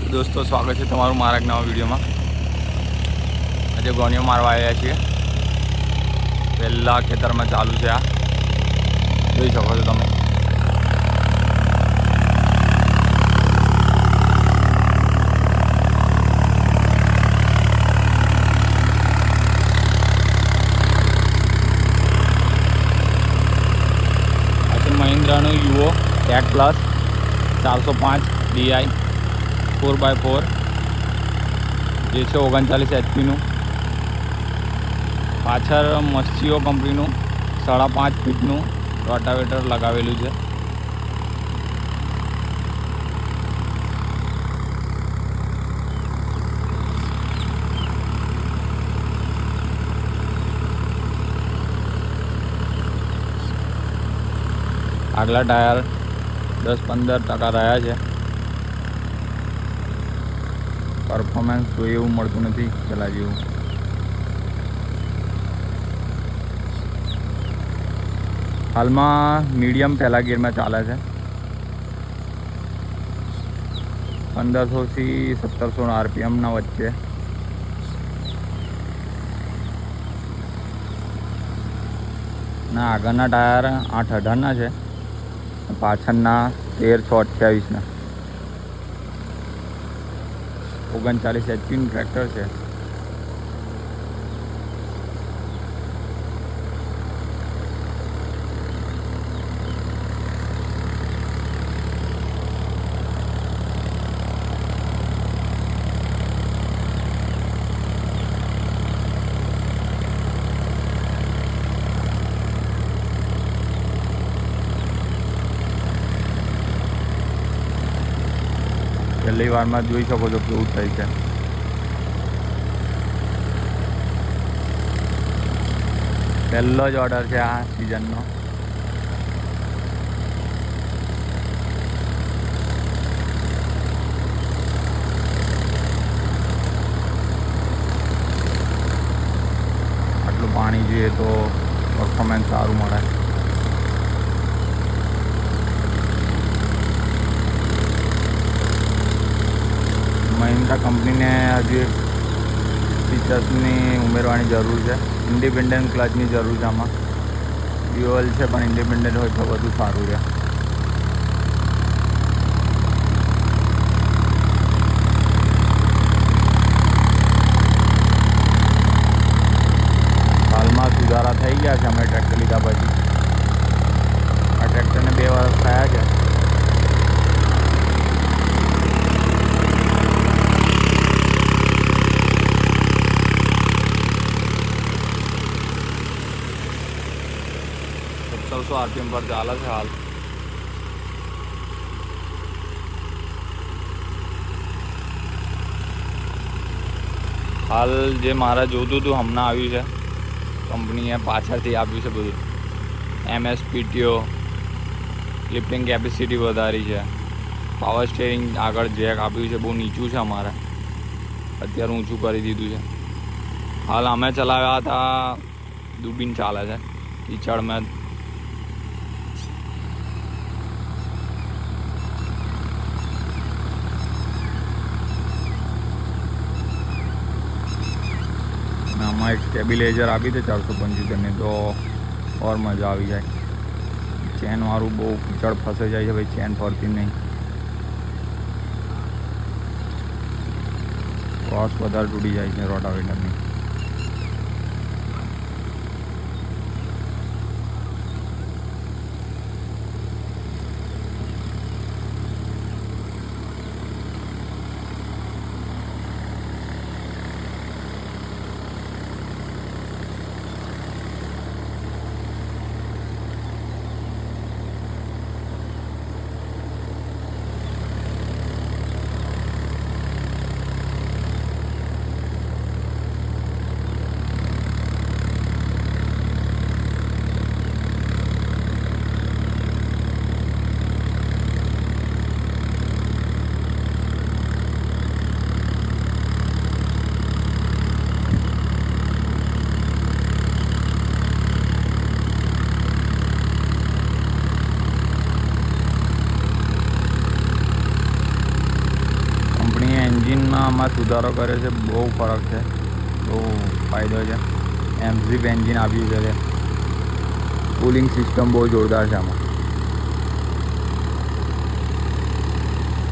दोस्तों स्वागत है तमारू मारा नवा वीडियो में। आज गोनियों मारवा आया छे। पहला खेतर में चालू है आ જોઈ શકો છો તમે। महिंद्राનું યુઓ ટેક પ્લસ 405 DI 4x4 જે છે 39 HP પાછળ મસ્ચીઓ કંપનીનું 5.5 ફીટનું રોટાવેટર લગાવેલું છે। આગલા ટાયર 10-15% રહ્યા છે। પરફોર્મન્સ કોઈ એવું મળતું નથી પેલા જેવું। હાલમાં મીડિયમ પહેલા ગિયરમાં ચાલે છે। 1500 થી 1700 RPMના વચ્ચે। ના આગળના ટાયર 8-18ના છે, પાછળના 13-6-28ના। 39 HPનું ટ્રેક્ટર છે। પહેલી વારમાં જોઈ શકો છો કેવું થાય છે। પહેલો જ ઓર્ડર છે આ સિઝનનો। આટલું પાણી જોઈએ તો પરફોર્મન્સ સારું મળે। महिंद्रा कंपनी ने हजी फीचर्सनी उमेरवानी जरूर है। इंडिपेन्डेंट क्लचनी जरूर है। आमा ड्यूअल है पण इंडिपेन्डेंट हो तो वधु सारूँ है। हाल में सुधारा थी गया है। अमे ट्रेक्टर लीधा पछी आ ट्रेक्टर ने 2 वर्ष थया है। 1700 RPM पर चाले है हाल। हाल जे मारा जोतुं हतुं हमने आव्युं छे। कंपनीए पाछळथी आप्युं छे बधुं। MSPTO लिफ्टिंग केपेसिटी वधारी है। पावर स्टीयरिंग आगळ जेक आप्युं छे, बहु नीचुं छे। अमारे अत्यारे ऊँचुं करी दीधुं छे। हाल अमे चलाव्या हता दुबीन चाले छे कीचड़ में। आमा एक स्टेबिलाइजर आपी दे 475 ने तो और मजा आ जाए। चेन वाळुं बहु कीचड़ फसे जाए भाई, चेन फरती नहीं। क्रॉस वधारे तूटी जाए रोटावेटरनी। એન્જિનમાં આમાં સુધારો કર્યો છે, બહુ ફરક છે, બહુ ફાયદો છે. એમઝીપ એન્જિન આપ્યું છે. કુલિંગ સિસ્ટમ બહુ જોરદાર છે આમાં.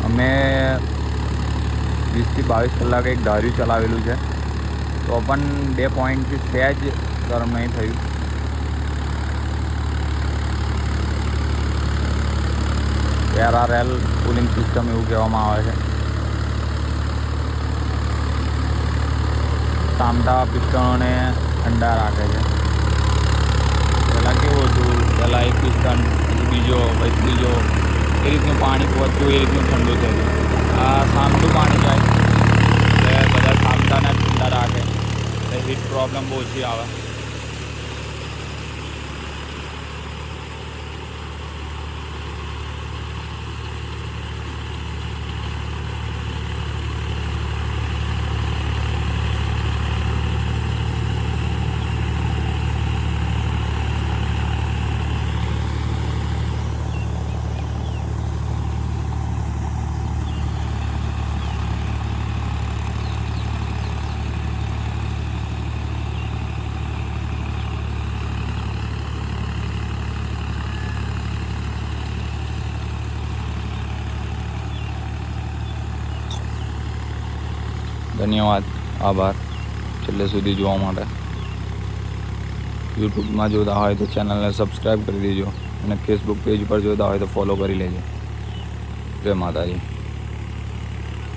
અમે 20 થી 22 કલાક એક ધાર્યું ચલાવેલું છે, તો પણ 2 પોઈન્ટથી સહેજ ગરમ નહીં થયું. RRL કુલિંગ સિસ્ટમ એવું કહેવામાં આવે છે. તાંબા પિસ્ટનોને ઠંડા રાખે છે. પહેલાં કેવું હતું, પહેલાં એક પિસ્ટન, પછી બીજો, પછી ત્રીજો, એ રીતનું પાણી પહોંચતું, એ રીતનું ઠંડુ થયું. આ સામટું પાણી જાય એટલે બધા સામટાને ઠંડા રાખે એટલે હીટ પ્રોબ્લેમ બહુ ઓછી આવે. ધન્યવાદ, આભાર છેલ્લે સુધી જોવા માટે. યુટ્યુબમાં જોતા હોય તો ચેનલને સબસ્ક્રાઈબ કરી દેજો અને ફેસબુક પેજ પર જોતા હોય તો ફોલો કરી લેજો. જય માતાજી.